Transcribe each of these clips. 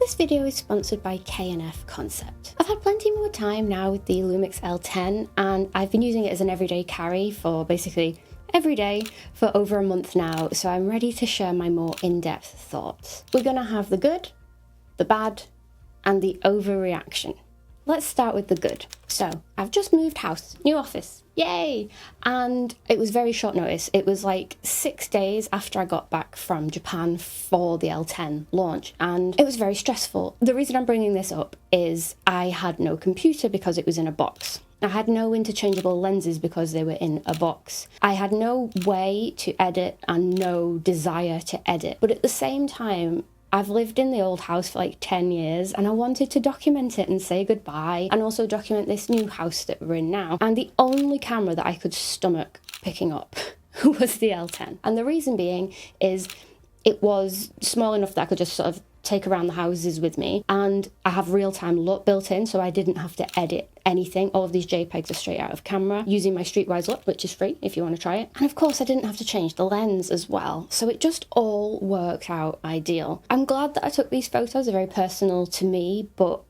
This video is sponsored by K&F Concept. I've had plenty more time now with the Lumix L10 and I've been using it as an everyday carry for basically every day for over a month now, so I'm ready to share my more in-depth thoughts. We're gonna have the good, the bad, and the overreaction. Let's start with the good. So, I've just moved house, new office, yay! And it was very short notice. It was like 6 days after I got back from Japan for the L10 launch, and it was very stressful. The reason I'm bringing this up is I had no computer because it was in a box. I had no interchangeable lenses because they were in a box. I had no way to edit and no desire to edit, but at the same time, I've lived in the old house for like 10 years and I wanted to document it and say goodbye and also document this new house that we're in now. And the only camera that I could stomach picking up was the L10. And the reason being is it was small enough that I could just sort of take around the houses with me, and I have Real Time LUT built in, so I didn't have to edit anything. All of these JPEGs are straight out of camera using my Streetwise LUT, which is free if you want to try it. And of course I didn't have to change the lens as well, so it just all worked out ideal. I'm glad that I took these photos. They're very personal to me, but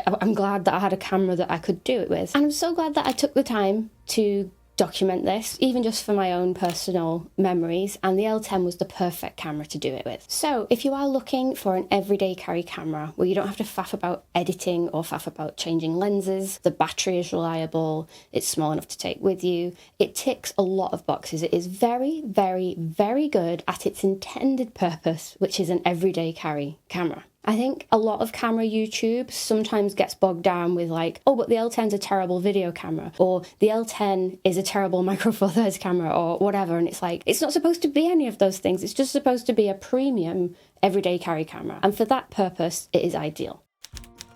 I'm glad that I had a camera that I could do it with. And I'm so glad that I took the time to document this, even just for my own personal memories, and the L10 was the perfect camera to do it with. So if you are looking for an everyday carry camera where you don't have to faff about editing or faff about changing lenses, the battery is reliable, it's small enough to take with you, it ticks a lot of boxes. It is very, very, very good at its intended purpose, which is an everyday carry camera. I think a lot of camera YouTube sometimes gets bogged down with like, oh, but the L10's a terrible video camera, or the L10 is a terrible micro four thirds camera, or whatever, and it's like, it's not supposed to be any of those things. It's just supposed to be a premium everyday carry camera, and for that purpose, it is ideal.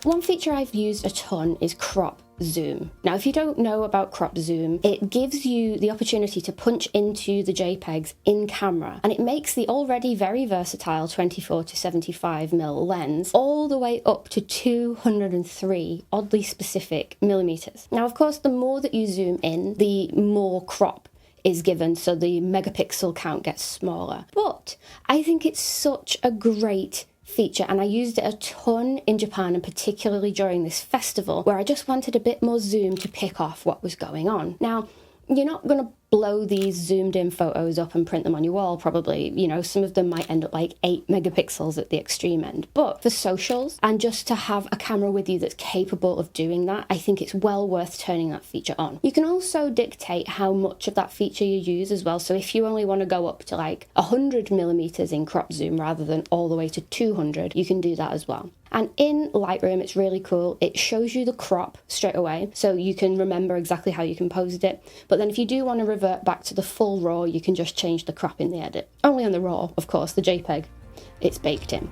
One feature I've used a ton is crop zoom. Now, if you don't know about crop zoom, it gives you the opportunity to punch into the JPEGs in camera, and it makes the already very versatile 24 to 75mm lens all the way up to 203 oddly specific millimeters. Now, of course, the more that you zoom in, the more crop is given, so the megapixel count gets smaller. But I think it's such a great feature, and I used it a ton in Japan, and particularly during this festival where I just wanted a bit more zoom to pick off what was going on. Now, you're not going to blow these zoomed in photos up and print them on your wall, probably. You know, some of them might end up like 8 megapixels at the extreme end. But for socials, and just to have a camera with you that's capable of doing that, I think it's well worth turning that feature on. You can also dictate how much of that feature you use as well. So if you only want to go up to like 100mm in crop zoom rather than all the way to 200, you can do that as well. And in Lightroom, it's really cool. It shows you the crop straight away, so you can remember exactly how you composed it. But then if you do want to revert back to the full RAW, you can just change the crop in the edit. Only on the RAW, of course, the JPEG, it's baked in.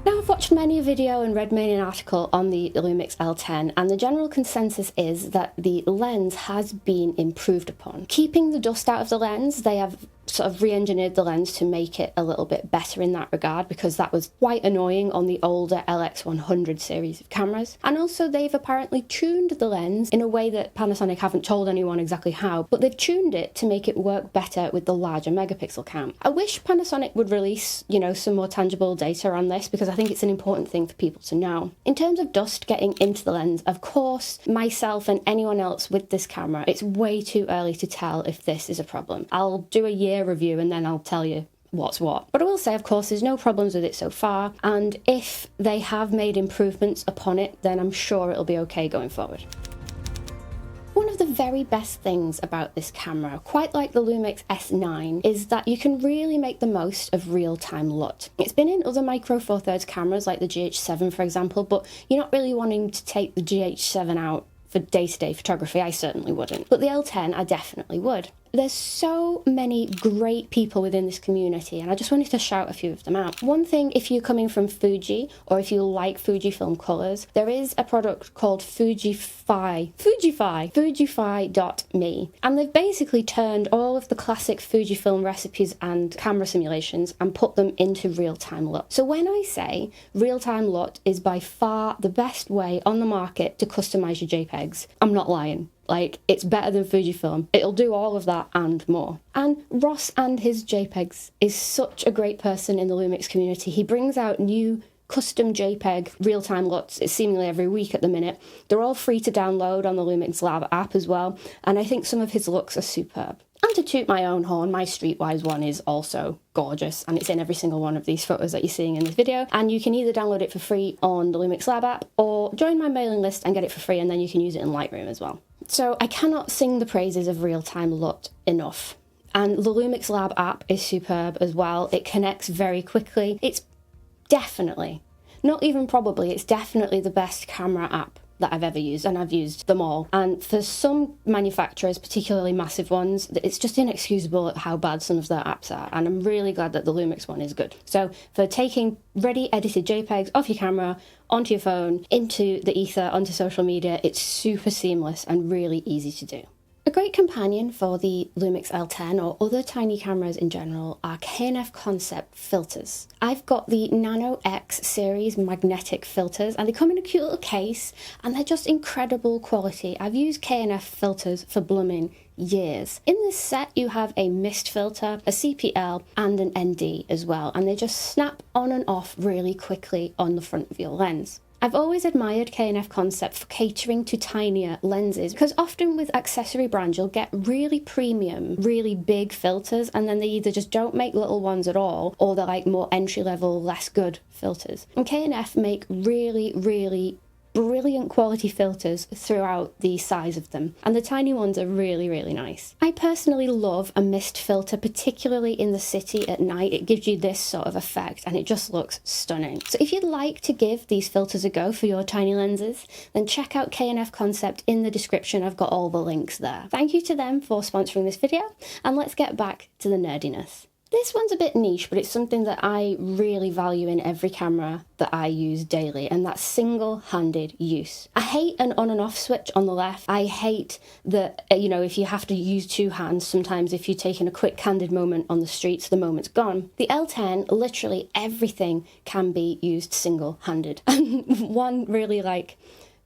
Now, I've watched many a video and read many an article on the Lumix L10, and the general consensus is that the lens has been improved upon. Keeping the dust out of the lens, they have sort of re-engineered the lens to make it a little bit better in that regard, because that was quite annoying on the older LX100 series of cameras. And also they've apparently tuned the lens in a way that Panasonic haven't told anyone exactly how, but they've tuned it to make it work better with the larger megapixel count. I wish Panasonic would release, you know, some more tangible data on this, because I think it's an important thing for people to know. In terms of dust getting into the lens, of course, myself and anyone else with this camera, it's way too early to tell if this is a problem. I'll do a year review and then I'll tell you what's what. But I will say, of course, there's no problems with it so far, and if they have made improvements upon it, then I'm sure it'll be okay going forward. One of the very best things about this camera, quite like the Lumix S9, is that you can really make the most of Real Time LUT. It's been in other micro four thirds cameras like the GH7, for example, but you're not really wanting to take the GH7 out for day-to-day photography. I certainly wouldn't. But the L10, I definitely would. There's so many great people within this community, and I just wanted to shout a few of them out. One thing, if you're coming from Fuji, or if you like Fujifilm colours, there is a product called Fujify.me, and they've basically turned all of the classic Fujifilm recipes and camera simulations and put them into Real Time LUT. So when I say Real Time LUT is by far the best way on the market to customise your JPEGs, I'm not lying. Like, it's better than Fujifilm. It'll do all of that and more. And Ross and his JPEGs is such a great person in the Lumix community. He brings out new custom JPEG Real Time LUTs. It's seemingly every week at the minute. They're all free to download on the Lumix Lab app as well, and I think some of his looks are superb. And to toot my own horn, my Streetwise one is also gorgeous, and it's in every single one of these photos that you're seeing in this video, and you can either download it for free on the Lumix Lab app or join my mailing list and get it for free, and then you can use it in Lightroom as well. So I cannot sing the praises of Real Time LUT enough. And the Lumix Lab app is superb as well. It connects very quickly. It's definitely, not even probably, it's definitely the best camera app that I've ever used, and I've used them all. And for some manufacturers, particularly massive ones, it's just inexcusable at how bad some of their apps are, and I'm really glad that the Lumix one is good. So for taking ready edited JPEGs off your camera, onto your phone, into the ether, onto social media, it's super seamless and really easy to do. A great companion for the Lumix L10 or other tiny cameras in general are K&F CONCEPT filters. I've got the Nano X series magnetic filters, and they come in a cute little case, and they're just incredible quality. I've used K&F filters for blooming years. In this set you have a mist filter, a CPL and an ND as well, and they just snap on and off really quickly on the front of your lens. I've always admired K&F CONCEPT for catering to tinier lenses, because often with accessory brands you'll get really premium, really big filters, and then they either just don't make little ones at all, or they're like more entry-level, less good filters. And K&F make really brilliant quality filters throughout the size of them, and the tiny ones are really nice. I personally love a mist filter, particularly in the city at night. It gives you this sort of effect and it just looks stunning. So if you'd like to give these filters a go for your tiny lenses, then check out K&F CONCEPT in the description. I've got all the links there. Thank you to them for sponsoring this video, and let's get back to the nerdiness. This one's a bit niche, but it's something that I really value in every camera that I use daily, and that's single-handed use. I hate an on and off switch on the left. I hate that, if you have to use two hands, sometimes if you're taking a quick candid moment on the streets, the moment's gone. The L10, literally everything can be used single-handed. And one really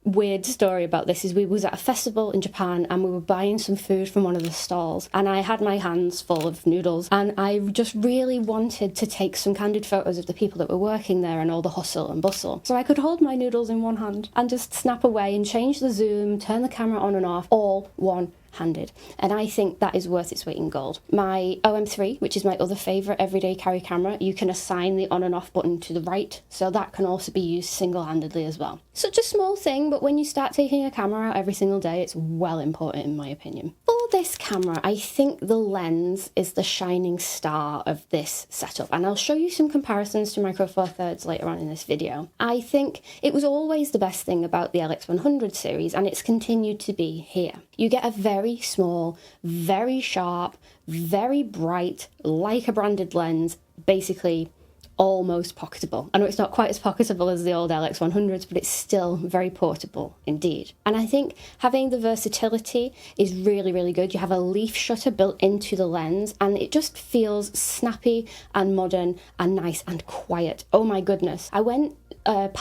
weird story about this is we was at a festival in Japan, and we were buying some food from one of the stalls, and I had my hands full of noodles, and I just really wanted to take some candid photos of the people that were working there and all the hustle and bustle. So I could hold my noodles in one hand and just snap away and change the zoom, turn the camera on and off, all one-handed, and I think that is worth its weight in gold. My OM3, which is my other favourite everyday carry camera, you can assign the on and off button to the right, so that can also be used single-handedly as well. Such a small thing, but when you start taking a camera out every single day, it's well important in my opinion. For this camera, I think the lens is the shining star of this setup, and I'll show you some comparisons to Micro Four Thirds later on in this video. I think it was always the best thing about the LX100 series, and it's continued to be here. You get a very small, very sharp, very bright, like a branded lens, basically almost pocketable. I know it's not quite as pocketable as the old LX100s, but it's still very portable indeed. And I think having the versatility is really good. You have a leaf shutter built into the lens, and it just feels snappy and modern and nice and quiet. Oh my goodness. I went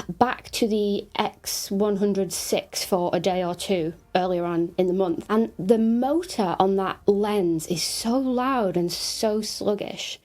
back to the X106 for a day or two earlier on in the month, and the motor on that lens is so loud and so sluggish.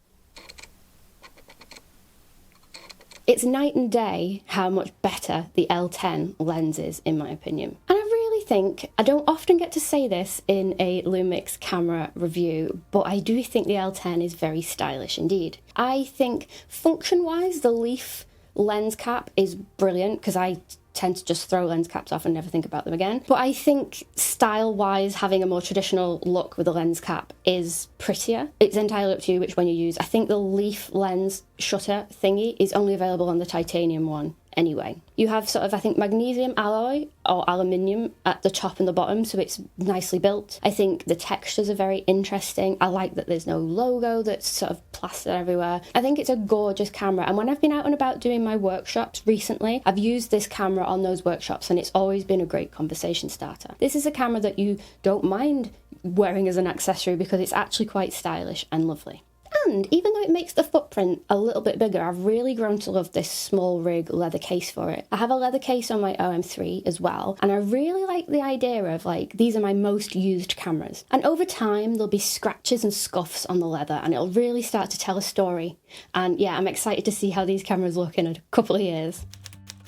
It's night and day how much better the L10 lens is, in my opinion. And I really think, I don't often get to say this in a Lumix camera review, but I do think the L10 is very stylish indeed. I think function-wise, the leaf lens cap is brilliant, because I tend to just throw lens caps off and never think about them again. But I think style-wise, having a more traditional look with a lens cap is prettier. It's entirely up to you which one you use. I think the leaf lens shutter thingy is only available on the titanium one anyway. You have sort of, I think, magnesium alloy or aluminium at the top and the bottom, so it's nicely built. I think the textures are very interesting. I like that there's no logo that's sort of plastered everywhere. I think it's a gorgeous camera, and when I've been out and about doing my workshops recently, I've used this camera on those workshops, and it's always been a great conversation starter. This is a camera that you don't mind wearing as an accessory because it's actually quite stylish and lovely. And even though it makes the footprint a little bit bigger, I've really grown to love this small rig leather case for it. I have a leather case on my OM3 as well, and I really like the idea of like, these are my most used cameras. And over time, there'll be scratches and scuffs on the leather, and it'll really start to tell a story. And yeah, I'm excited to see how these cameras look in a couple of years.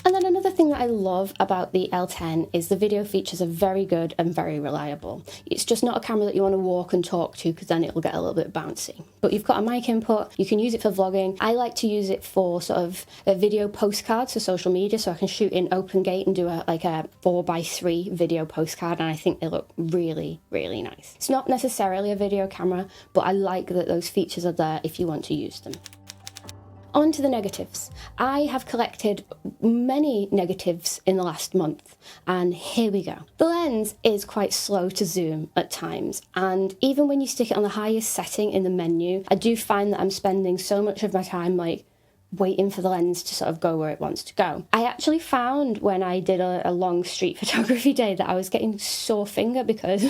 And then another thing that I love about the L10 is the video features are very good and very reliable. It's just not a camera that you want to walk and talk to because then it'll get a little bit bouncy. But you've got a mic input, you can use it for vlogging. I like to use it for sort of a video postcards for social media, so I can shoot in open gate and do a 4:3 video postcard, and I think they look really, really nice. It's not necessarily a video camera, but I like that those features are there if you want to use them. On to the negatives. I have collected many negatives in the last month, and here we go. The lens is quite slow to zoom at times, and even when you stick it on the highest setting in the menu, I do find that I'm spending so much of my time like waiting for the lens to sort of go where it wants to go. I actually found when I did a long street photography day that I was getting sore finger because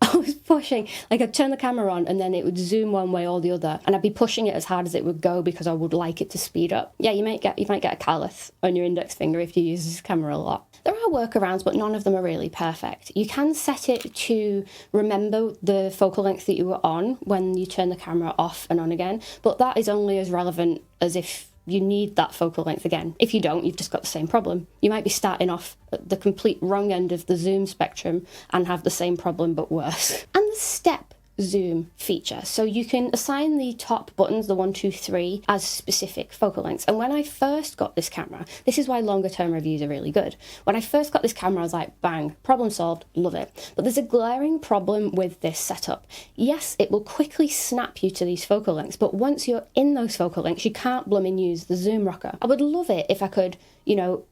I was pushing, like I'd turn the camera on and then it would zoom one way or the other, and I'd be pushing it as hard as it would go because I would like it to speed up. Yeah, you might get a callus on your index finger if you use this camera a lot. There are workarounds, but none of them are really perfect. You can set it to remember the focal length that you were on when you turn the camera off and on again, but that is only as relevant as if you need that focal length again. If you don't, you've just got the same problem. You might be starting off at the complete wrong end of the zoom spectrum and have the same problem but worse. And the step zoom feature. So you can assign the top buttons, the 1, 2, 3, as specific focal lengths. And when I first got this camera, this is why longer term reviews are really good. When I first got this camera, I was like, bang, problem solved, love it. But there's a glaring problem with this setup. Yes, it will quickly snap you to these focal lengths, but once you're in those focal lengths, you can't blooming use the zoom rocker. I would love it if I could,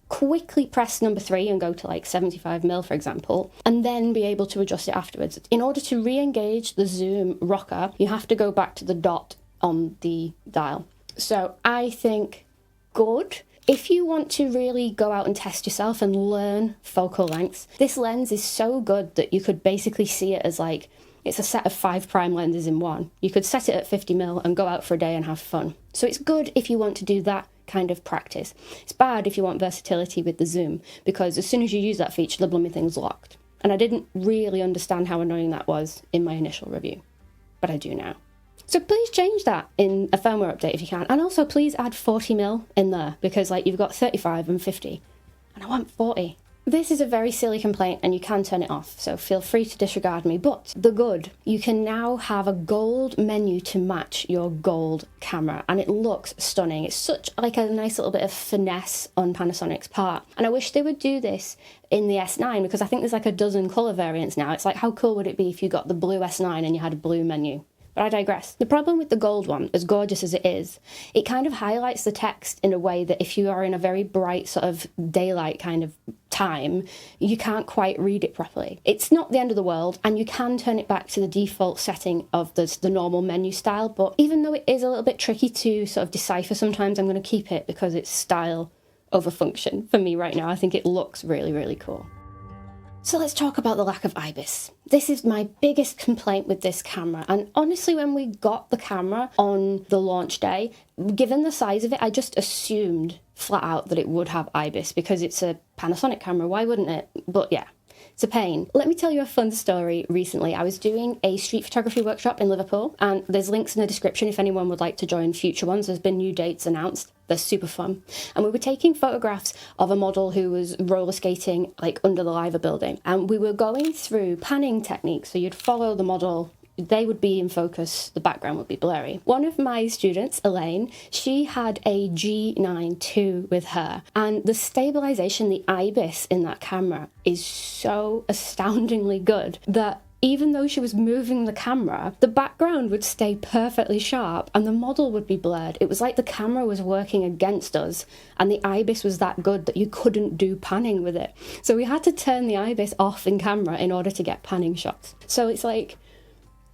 quickly press number 3 and go to like 75mm, for example, and then be able to adjust it afterwards. In order to re-engage the zoom rocker, you have to go back to the dot on the dial. So I think good. If you want to really go out and test yourself and learn focal lengths, this lens is so good that you could basically see it as like, it's a set of 5 prime lenses in one. You could set it at 50mm and go out for a day and have fun. So it's good if you want to do that kind of practice. It's bad if you want versatility with the zoom, because as soon as you use that feature, the blooming thing's locked. And I didn't really understand how annoying that was in my initial review, but I do now. So please change that in a firmware update if you can. And also please add 40mm in there, because like you've got 35 and 50, and I want 40. This is a very silly complaint and you can turn it off, so feel free to disregard me. But the good, you can now have a gold menu to match your gold camera, and it looks stunning. It's such like a nice little bit of finesse on Panasonic's part. And I wish they would do this in the S9, because I think there's like a dozen colour variants now. It's like, how cool would it be if you got the blue S9 and you had a blue menu? But I digress. The problem with the gold one, as gorgeous as it is, it kind of highlights the text in a way that if you are in a very bright sort of daylight kind of time, you can't quite read it properly. It's not the end of the world, and you can turn it back to the default setting of the normal menu style, but even though it is a little bit tricky to sort of decipher sometimes, I'm going to keep it because it's style over function for me right now. I think it looks really, really cool. So let's talk about the lack of IBIS. This is my biggest complaint with this camera, and honestly when we got the camera on the launch day, given the size of it, I just assumed flat out that it would have IBIS because it's a Panasonic camera, why wouldn't it? But yeah, it's a pain. Let me tell you a fun story. Recently I was doing a street photography workshop in Liverpool, and there's links in the description if anyone would like to join future ones. There's been new dates announced. They're super fun. And we were taking photographs of a model who was roller skating like under the Liver building, and we were going through panning techniques. So you'd follow the model, they would be in focus, the background would be blurry. One of my students, Elaine, she had a G9 II with her, and the stabilization, the IBIS in that camera is so astoundingly good that even though she was moving the camera, the background would stay perfectly sharp and the model would be blurred. It was like the camera was working against us, and the IBIS was that good that you couldn't do panning with it. So we had to turn the IBIS off in camera in order to get panning shots. So it's like,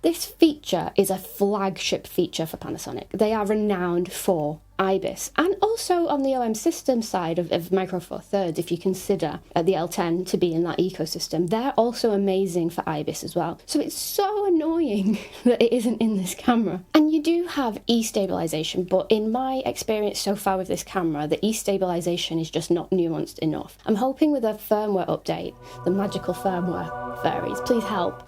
this feature is a flagship feature for Panasonic. They are renowned for IBIS, and also on the OM system side of Micro Four Thirds, if you consider the L10 to be in that ecosystem, they're also amazing for IBIS as well. So it's so annoying that it isn't in this camera. And you do have e-stabilization, but in my experience so far with this camera, the e-stabilization is just not nuanced enough. I'm hoping with a firmware update, the magical firmware fairies, please help.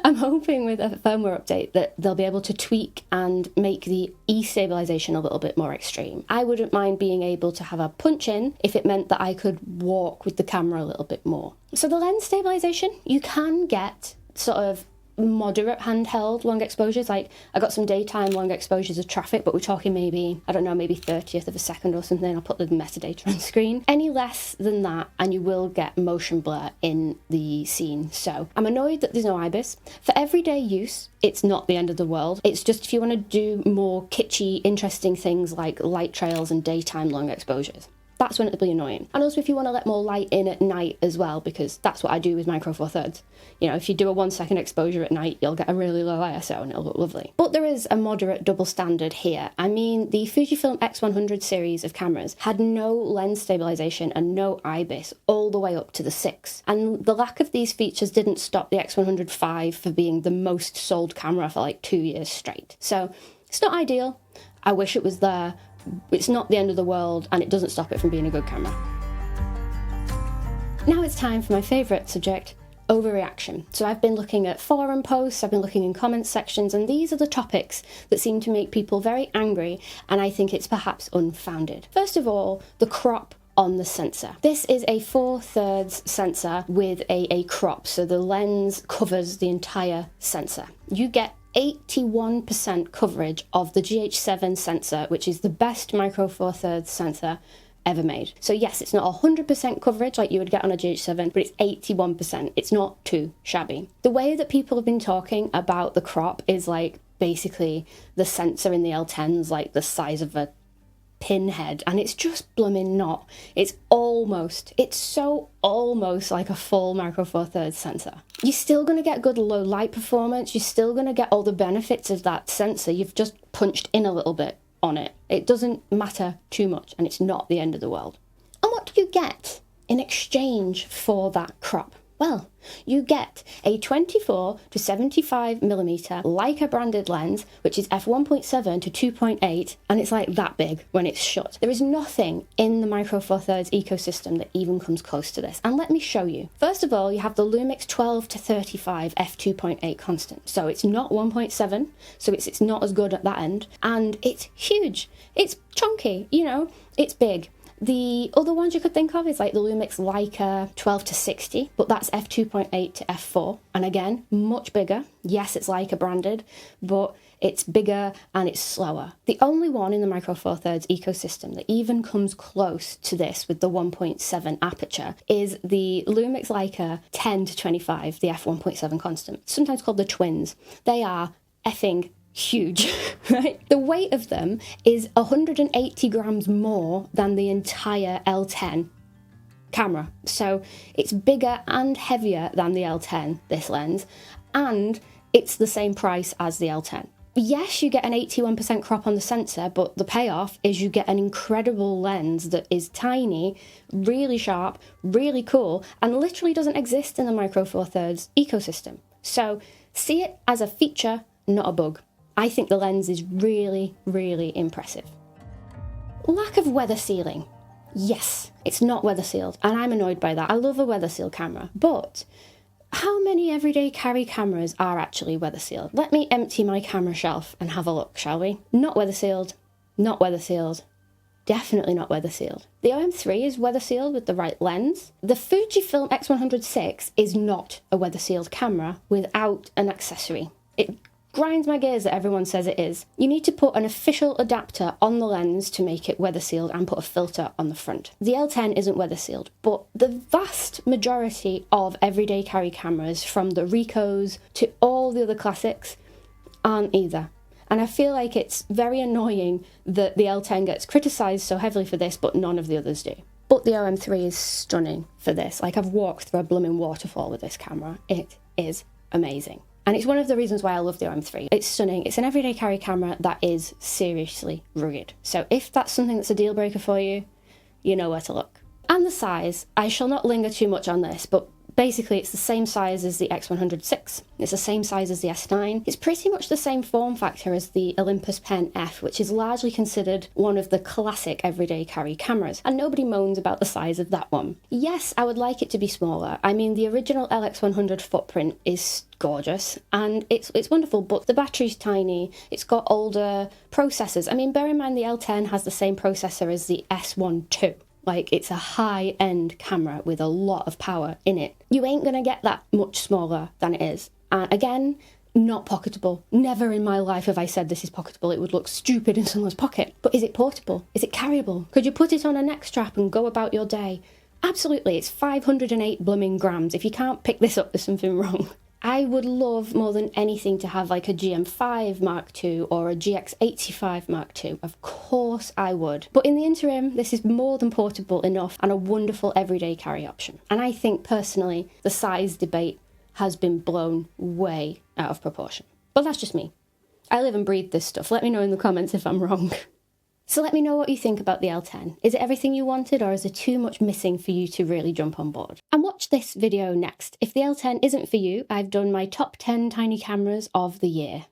I'm hoping with a firmware update that they'll be able to tweak and make the e-stabilization a little bit more extreme. I wouldn't mind being able to have a punch in if it meant that I could walk with the camera a little bit more. So the lens stabilization, you can get sort of moderate handheld long exposures. Like I got some daytime long exposures of traffic, but we're talking maybe, I don't know, maybe 30th of a second or something. I'll put the metadata on screen. Any less than that and you will get motion blur in the scene. So I'm annoyed that there's no IBIS. For everyday use, it's not the end of the world. It's just if you want to do more kitschy, interesting things like light trails and daytime long exposures, that's when it'll be annoying. And also if you want to let more light in at night as well, because that's what I do with Micro Four Thirds. You know, if you do a 1 second exposure at night, you'll get a really low ISO and it'll look lovely. But there is a moderate double standard here. I mean, the Fujifilm X100 series of cameras had no lens stabilization and no IBIS all the way up to the 6. And the lack of these features didn't stop the X100 V for being the most sold camera for like 2 years straight. So it's not ideal. I wish it was there. It's not the end of the world and it doesn't stop it from being a good camera. Now it's time for my favourite subject, overreaction. So I've been looking at forum posts, I've been looking in comment sections, and these are the topics that seem to make people very angry, and I think it's perhaps unfounded. First of all, the crop on the sensor. This is a 4/3 sensor with a crop, so the lens covers the entire sensor. You get 81% coverage of the GH7 sensor, which is the best Micro Four Thirds sensor ever made. So yes, it's not 100% coverage like you would get on a GH7, but it's 81%. It's not too shabby. The way that people have been talking about the crop is like basically the sensor in the L10's like the size of a pinhead, and it's just blooming not. It's so almost like a full Micro Four Thirds sensor. You're still going to get good low light performance, you're still going to get all the benefits of that sensor, you've just punched in a little bit on it. It doesn't matter too much and it's not the end of the world. And what do you get in exchange for that crop? Well, you get a 24 to 75mm Leica branded lens, which is f1.7 to 2.8, and it's like that big when it's shut. There is nothing in the Micro Four Thirds ecosystem that even comes close to this, and let me show you. First of all, you have the Lumix 12 to 35 f2.8 constant, so it's not 1.7, so it's not as good at that end, and it's huge. It's chunky, you know, it's big. The other ones you could think of is like the Lumix Leica 12 to 60, but that's f2.8 to f4. And again, much bigger. Yes, it's Leica branded, but it's bigger and it's slower. The only one in the Micro Four Thirds ecosystem that even comes close to this with the 1.7 aperture is the Lumix Leica 10 to 25, the f1.7 constant, sometimes called the twins. They are effing huge, right? The weight of them is 180 grams more than the entire L10 camera. So it's bigger and heavier than the L10, this lens, and it's the same price as the L10. Yes, you get an 81% crop on the sensor, but the payoff is you get an incredible lens that is tiny, really sharp, really cool, and literally doesn't exist in the Micro Four Thirds ecosystem. So see it as a feature, not a bug. I think the lens is really, really impressive. Lack of weather sealing. Yes, it's not weather sealed, and I'm annoyed by that. I love a weather sealed camera, but how many everyday carry cameras are actually weather sealed? Let me empty my camera shelf and have a look, shall we? Not weather sealed, not weather sealed, definitely not weather sealed. The OM3 is weather sealed with the right lens. The Fujifilm X100 is not a weather sealed camera without an accessory. It grinds my gears that everyone says it is. You need to put an official adapter on the lens to make it weather sealed and put a filter on the front. The L10 isn't weather sealed, but the vast majority of everyday carry cameras, from the Ricos to all the other classics, aren't either. And I feel like it's very annoying that the L10 gets criticised so heavily for this, but none of the others do. But the OM3 is stunning for this. Like, I've walked through a blooming waterfall with this camera. It is amazing. And it's one of the reasons why I love the OM3. It's stunning. It's an everyday carry camera that is seriously rugged. So if that's something that's a deal breaker for you, you know where to look. And the size, I shall not linger too much on this, but basically it's the same size as the X100VI. It's the same size as the S9. It's pretty much the same form factor as the Olympus Pen F, which is largely considered one of the classic everyday carry cameras, and nobody moans about the size of that one. Yes, I would like it to be smaller. I mean, the original LX100 footprint is gorgeous and it's wonderful, but the battery's tiny, it's got older processors. I mean, bear in mind the L10 has the same processor as the S1 II. Like, it's a high-end camera with a lot of power in it. You ain't gonna get that much smaller than it is. And again, not pocketable. Never in my life have I said this is pocketable. It would look stupid in someone's pocket. But is it portable? Is it carryable? Could you put it on a neck strap and go about your day? Absolutely, it's 508 blooming grams. If you can't pick this up, there's something wrong. I would love more than anything to have like a GM5 Mark II or a GX85 Mark II. Of course I would. But in the interim, this is more than portable enough and a wonderful everyday carry option. And I think personally, the size debate has been blown way out of proportion. But that's just me. I live and breathe this stuff. Let me know in the comments if I'm wrong. So let me know what you think about the L10. Is it everything you wanted, or is there too much missing for you to really jump on board? And watch this video next. If the L10 isn't for you, I've done my top 10 tiny cameras of the year.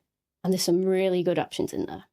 And there's some really good options in there.